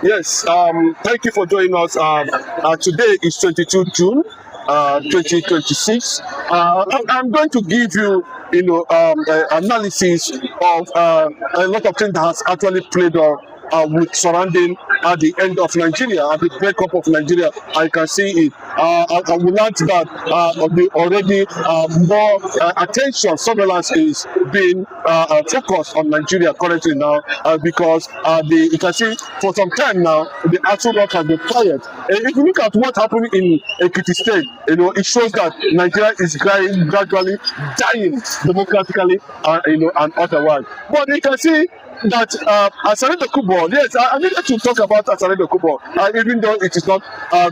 Yes, thank you for joining us. Today is 22 June 2026. I'm going to give you, analysis of a lot of things that has actually played with surrounding at the end of Nigeria, at the breakup of Nigeria. I can see it. I will add that already more attention, surveillance is being focused on Nigeria currently now because you can see for some time now the actual work has been quiet. If you look at what happened in Ekiti State, it shows that Nigeria is gradually dying democratically, and otherwise. But you can see that Asari Dokubo, yes, I needed to talk about Asari Dokubo, even though it is not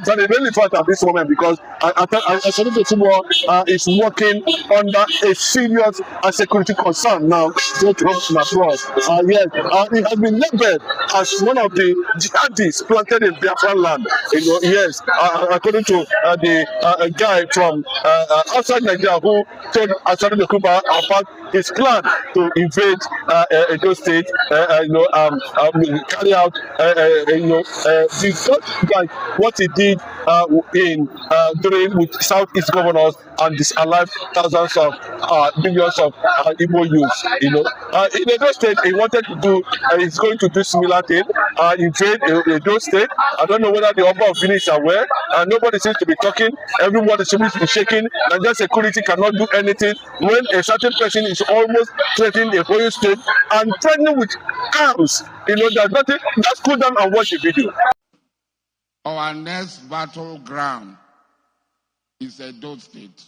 very relevant at this moment because Asari Dokubo is working under a serious security concern now, both home and abroad. Yes, it has been labeled as one of the jihadists planted in Biafran land. Yes, according to a guy from outside Nigeria who told Asari Dokubo about his plan to invade Edo State, carry out, like what he did during with Southeast governors and disallow thousands of millions of Igbo youths. In Edo State, he wanted to do, he's going to do similar thing, invade Edo State. I don't know whether the Oba of Village is aware. Nobody seems to be talking. Everyone seems to be shaking. Nigerian security cannot do anything when a certain person is almost threatening the whole state and threatening with arms. There's nothing. Just go down and watch the video. Our next battleground is Edo State.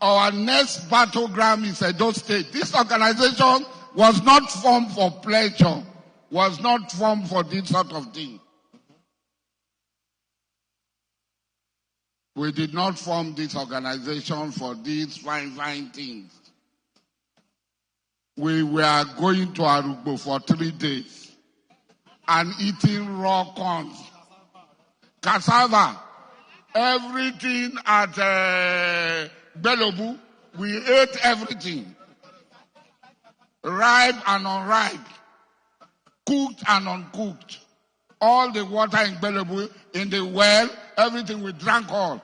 Our next battleground is Edo State. This organization was not formed for pleasure, was not formed for this sort of thing. We did not form this organization for these fine things. We were going to Arugbo for 3 days and eating raw corn, cassava, everything at Belobu. We ate everything, ripe and unripe, cooked and uncooked. All the water in Belobu, in the well, everything we drank all.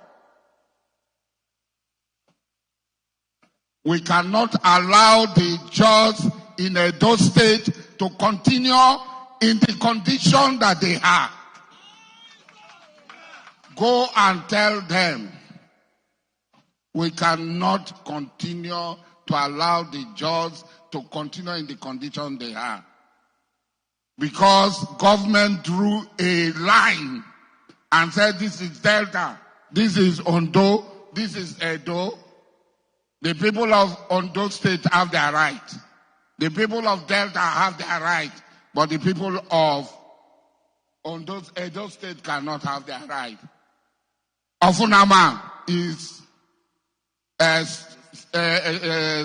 We cannot allow the judges in Edo State to continue in the condition that they are. Go and tell them we cannot continue to allow the judges to continue in the condition they are. Because government drew a line and said this is Delta, this is Ondo, this is Edo. The people of Ondo State have their right. The people of Delta have their right. But the people of Edo State cannot have their right. Ofunama is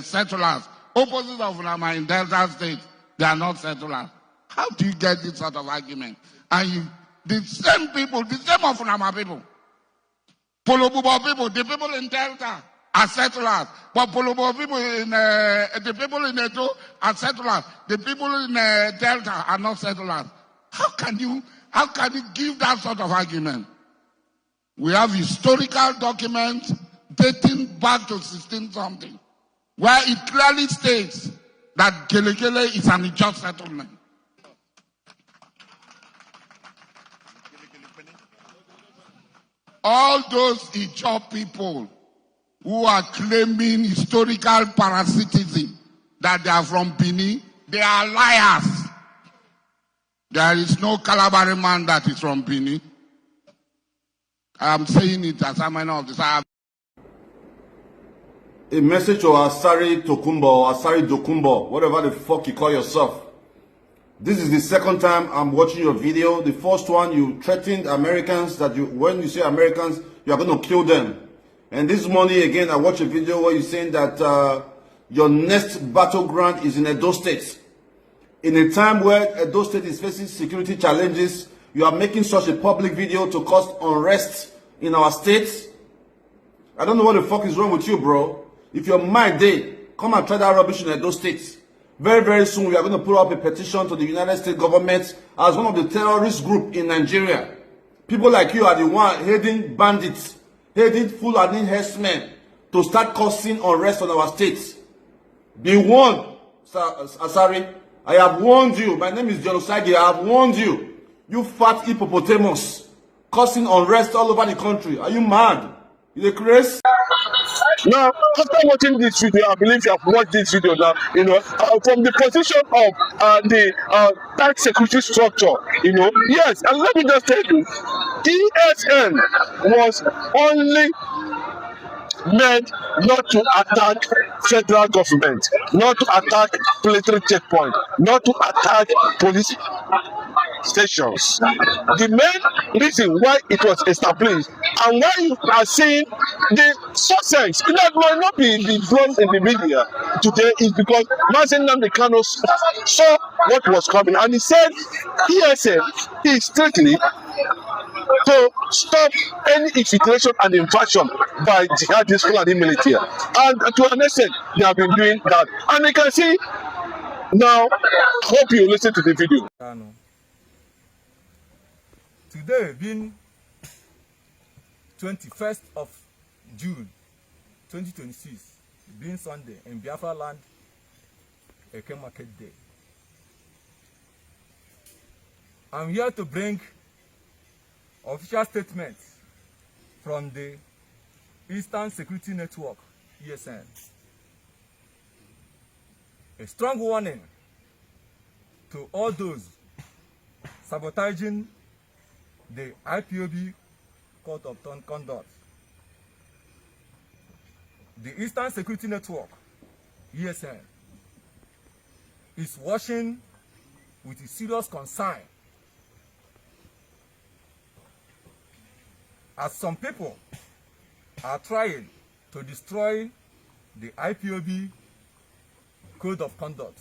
settlers. Opposite of Ofunama in Delta State, they are not settlers. How do you get this sort of argument? And the same people, the same Ofunama people, Polobubo people, the people in Delta are settlers, but Polobo people the people in Edo are settlers. The people in Delta are not settlers. How can you give that sort of argument? We have historical documents dating back to 16-something, where it clearly states that Gelegele is an unjust settlement. All those Ijaw people who are claiming historical parasitism, that they are from Benin, they are liars. There is no Calabari man that is from Benin. I am saying it as a man of this. A message to Asari Tokumbo, Asari Dokumbo, whatever the fuck you call yourself. This is the second time I'm watching your video. The first one, you threatened Americans that when you say Americans, you are going to kill them. And this morning again, I watched a video where you're saying that your next battleground is in Edo State. In a time where Edo State is facing security challenges, you are making such a public video to cause unrest in our state. I don't know what the fuck is wrong with you, bro. If your mind day, Come and try that rubbish in those states. Very, very soon, we are going to put up a petition to the United States government as one of the terrorist group in Nigeria. People like you are the one heading bandits, heading Fulani herdsmen to start causing unrest on our states. Be warned, Asari. I have warned you. My name is Genocide. I have warned you. You fat hippopotamus, causing unrest all over the country. Are you mad? You crazy? Now, after watching this video, I believe you have watched this video now, from the position of the tight security structure, yes, and let me just tell you, ESN was only meant not to attack federal government, not to attack military checkpoint, not to attack police stations. The main reason why it was established and why you are seeing the success that might not be the drums in the media today is because nnamdikanu saw what was coming and he said ESN is strictly to stop any infiltration and invasion by jihadists and the military. And to an extent, they have been doing that. And you can see now, hope you listen to the video. Today being 21st of June 2026, being Sunday in Biafra land, Eke Market Day. I'm here to bring official statement from the Eastern Security Network, ESN. A strong warning to all those sabotaging the IPOB Code of Conduct. The Eastern Security Network, ESN, is watching with a serious concern as some people are trying to destroy the IPOB Code of Conduct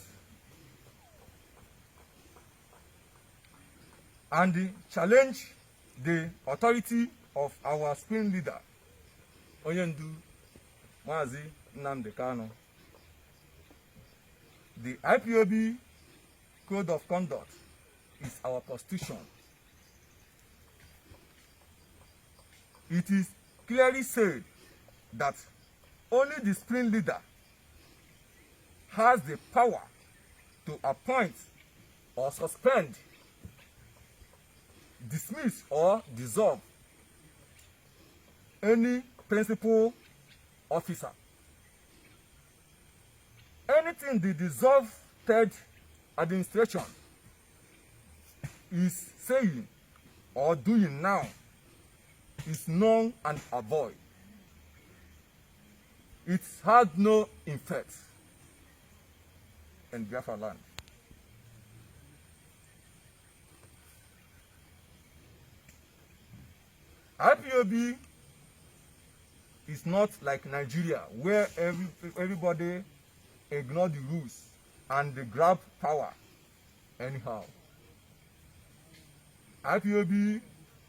and challenge the authority of our spring leader, Onyendu Mazi Nnamdikanu. The IPOB Code of Conduct is our constitution. It is clearly said that only the spring leader has the power to appoint or suspend, dismiss or dissolve any principal officer. Anything the dissolved third administration is saying or doing now is null and void. It had no effect in Biafra land. IPOB is not like Nigeria, where everybody ignore the rules and they grab power anyhow. IPOB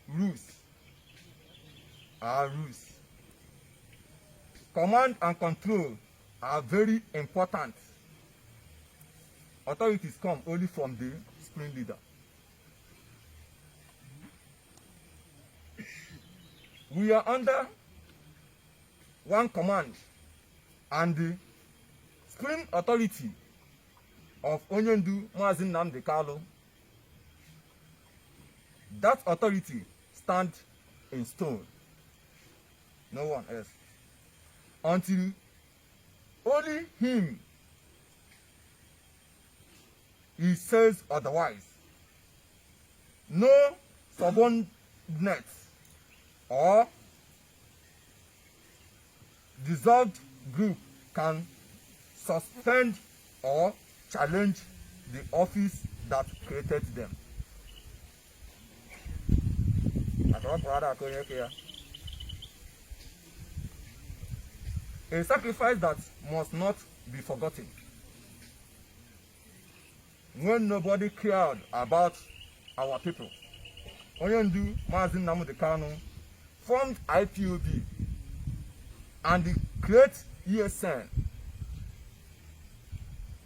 rules are rules. Command and control are very important. Authorities come only from the spring leader. We are under one command, and the spring authority of Onyendu Mazi Nnamdikanu, that authority stands in stone. No one else. Until only him he says otherwise. No subordinate or dissolved group can suspend or challenge the office that created them. A sacrifice that must not be forgotten. When nobody cared about our people, Onyendu Mazi Nnamdikanu formed IPOB and the great ESN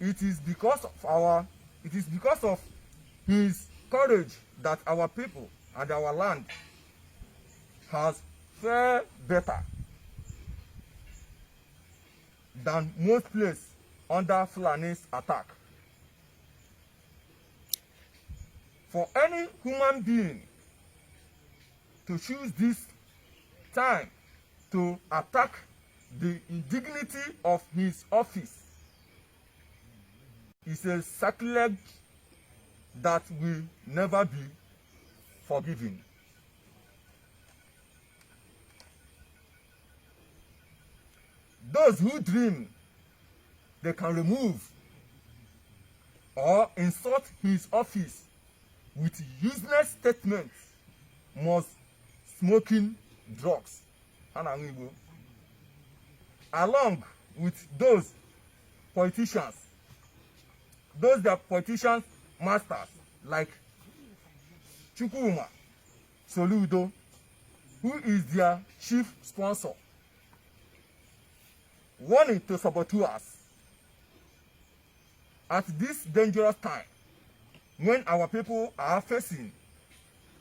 It is because of his courage that our people and our land has fared better than most places under Fulani's attack. For any human being to choose this time to attack the indignity of his office is a sacrilege that will never be forgiven. Those who dream they can remove or insult his office with useless statements must smoking drugs along with those politicians, those that politicians masters like Chukwuma Soludo, who is their chief sponsor, warning to saboteurs at this dangerous time when our people are facing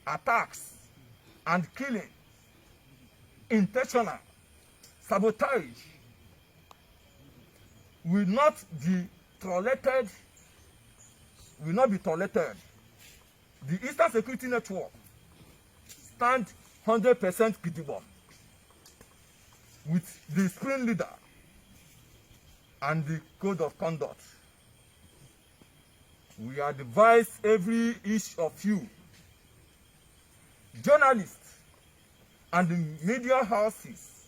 attacks and killing, intentional sabotage will not be tolerated. The Eastern Security Network stand 100% gidigba with the spring leader and the code of conduct. We advise each of you, journalists and the media houses,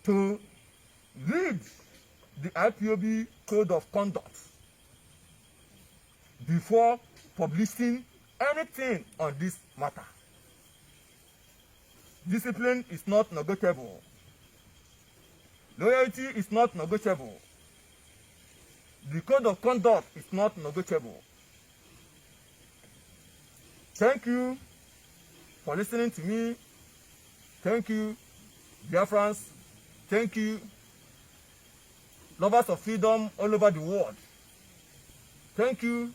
to read the IPOB code of conduct before publishing anything on this matter. Discipline is not negotiable. Loyalty is not negotiable. The code of conduct is not negotiable. Thank you for listening to me. Thank you, Biafrans. Thank you, lovers of freedom all over the world. Thank you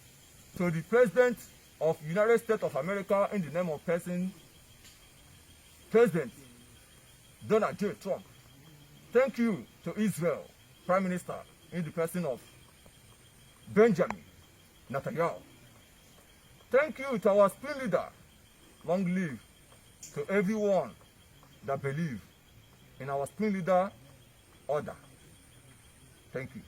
to the President of the United States of America in the name of President Donald J. Trump. Thank you to Israel Prime Minister in the person of Benjamin Netanyahu. Thank you to our spring leader. Long live to everyone that believes in our spring leader order. Thank you.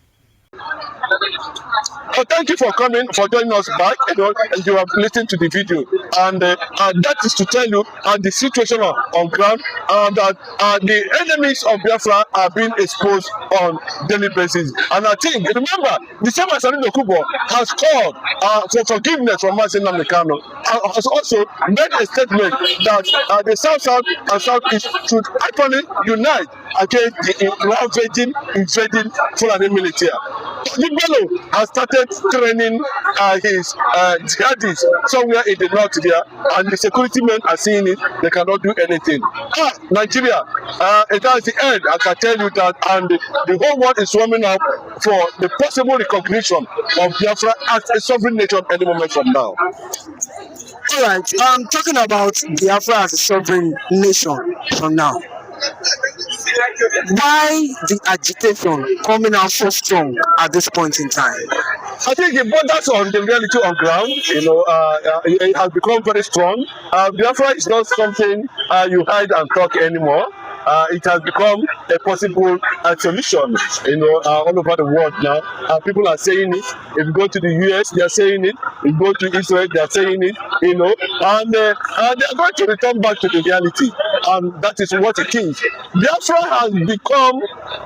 Oh, thank you for coming, for joining us back. And you have listened to the video, and that is to tell you the situation on ground, that the enemies of Biafra are being exposed on daily basis. And I think, remember, the same Asari Dokubo has called for forgiveness from nnamdikanu, has also made a statement that the South and Southeast should actually unite against the invading Fulani military. Dokubo has started training his jihadists somewhere in the north there, and the security men are seeing it. They cannot do anything. Nigeria, it has the end. I can tell you that, and the whole world is warming up for the possible recognition of Biafra as a sovereign nation any moment from now. All right, talking about Biafra as a sovereign nation from now. Why the agitation coming out so strong at this point in time? I think it borders on the reality on ground. It has become very strong. Biafra is not something you hide and talk anymore. It has become a possible solution, all over the world now. People are saying it. If you go to the US, they are saying it. If you go to Israel, they are saying it, and they are going to return back to the reality. And that is what it is. Biafra has become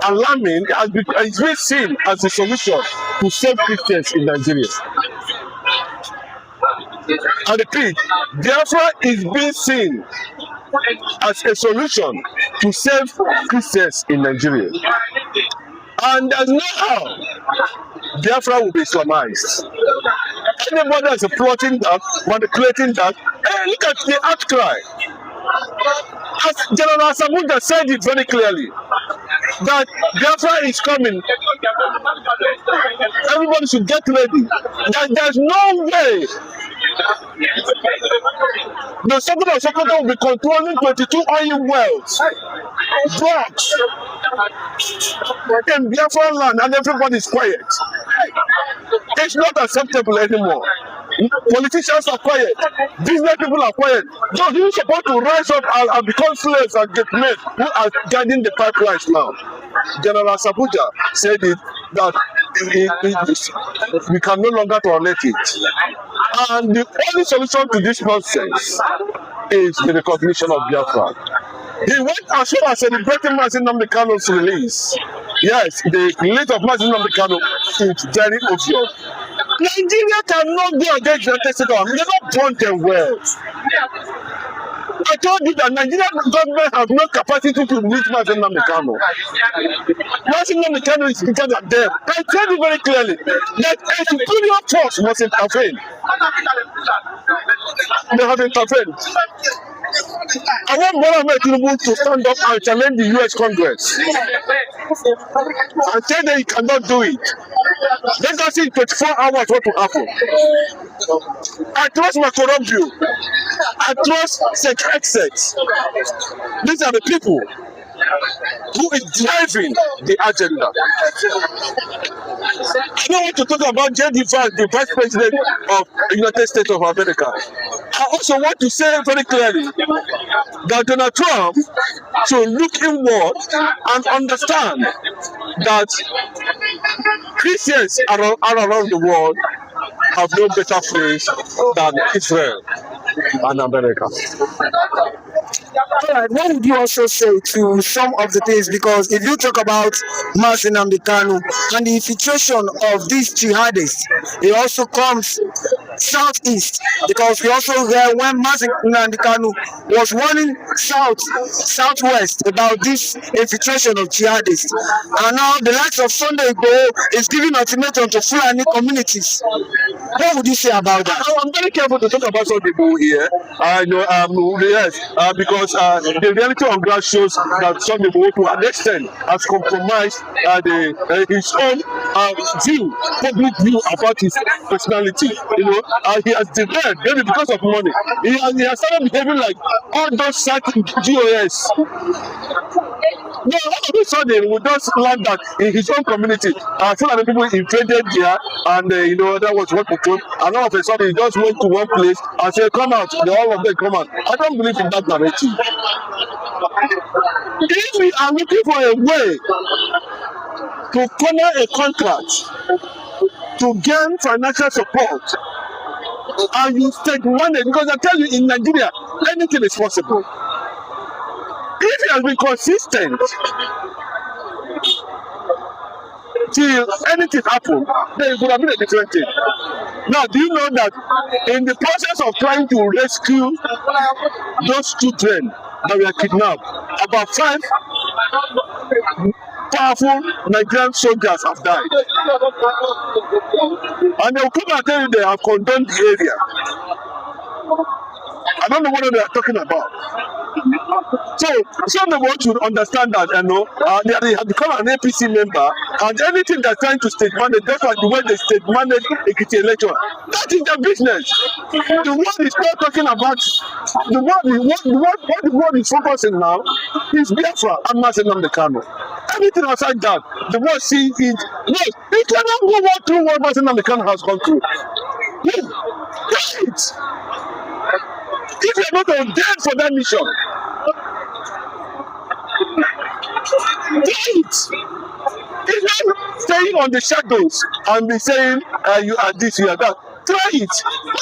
alarming. It's been seen as a solution to save Christians in Nigeria. I repeat, Biafra is being seen as a solution to save Christians in Nigeria. And there's no how Biafra will be Islamized. Anybody that's plotting that, manipulating that, hey, look at the outcry. As General Samuda said it very clearly, that Biafra is coming Everybody should get ready. There's no way the Secretary of Sokoto will be controlling 22 oil wells, drugs in Biafran land, and everybody's quiet. It's not acceptable anymore. Politicians are quiet. Business people are quiet. Those who are supposed to rise up and become slaves and get men who are guiding the pipelines now. General Sabuja said it that we can no longer tolerate it. And the only solution to this nonsense is the recognition of Biafra. He went as far as celebrating nnamdikanu's release. Yes, the release of nnamdikanu is very obvious. Nigeria cannot go against the United States. They don't want them well. I told you that Nigerian government has no capacity to reach nnamdikanu. Nnamdikanu is bigger than them. I tell you very clearly that a superior force must intervene. They have intervened. I want Bola Tinubu to stand up and challenge the US Congress and tell them he cannot do it. Let us see in 24 hours what will happen. I trust Makorobio. I trust Sek. These are the people who is driving the agenda. I don't want to talk about J.D. Vance, the Vice President of the United States of America. I also want to say very clearly that Donald Trump should look inward and understand that Christians around the world have no better place than Israel and America. All right, what would you also say to some of the things? Because if you talk about nnamdikanu and the infiltration of these jihadists, it also comes southeast, because we also heard when nnamdikanu was warning southwest about this infiltration of jihadists, and now the likes of Sunday Igbo is giving ultimatum to Fulani communities. What would you say about that? I'm very careful to talk about Sunday Igbo here. I know, yes, because the reality on ground shows that Sunday Igbo to an extent has compromised his own view, public view about his personality. You know, he has declared maybe because of money. He has started behaving like all those GOS. No, all of a sudden we just learn that in his own community, some of the people invaded there, and you know that was what we told. And all of a sudden he just went to one place and said, "Come out!" All of them come out. I don't believe in that narrative. If we are looking for a way to corner a contract, to gain financial support, and you take money, because I tell you, in Nigeria, anything is possible. If he has been consistent till anything happens, then it would have been a different thing. Now, do you know that in the process of trying to rescue those children that were kidnapped, about 5 powerful Nigerian soldiers have died? And they will come and tell you they have condemned the area. I don't know what they are talking about. So some of us should understand that, you know, they have become an APC member, and anything they're trying to state manage, that's why the way they state manage Ekiti election, that is their business. The world is not talking about what the world is focusing now is Biafra and nnamdikanu. Anything outside that, the world see it. No, it cannot go through what nnamdikanu has gone through. No, right. If you're not ordained for that mission, right. It's not staying on the shadows and be saying you are this, you are that. Try it.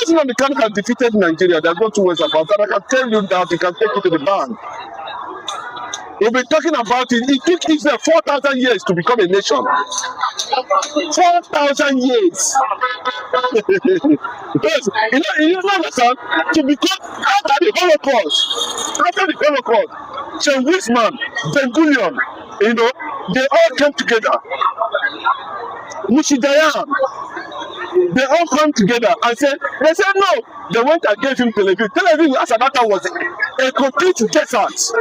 nnamdikanu has defeated Nigeria. There's no two ways about that. I can tell you that. You can take it to the bank. We've been talking about it. It took Israel 4,000 years to become a nation. 4,000 years. Because, you understand? To become, after the Holocaust, St. Wisman, Ben Gurion, you know, they all came together. Mushidayan, they all come together and said, they said no. They went and gave him Tel Aviv. Tel Aviv, as at that time, was a complete desert.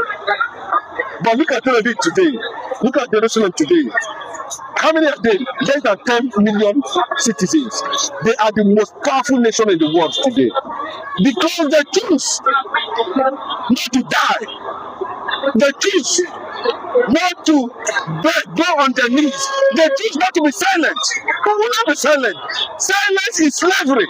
But look at Tel Aviv today. Look at Jerusalem today. How many are they? Less than 10 million citizens. They are the most powerful nation in the world today. Because they choose not to die. They choose not to go on their knees. They choose not to be silent. We will not be silent. Silence is slavery.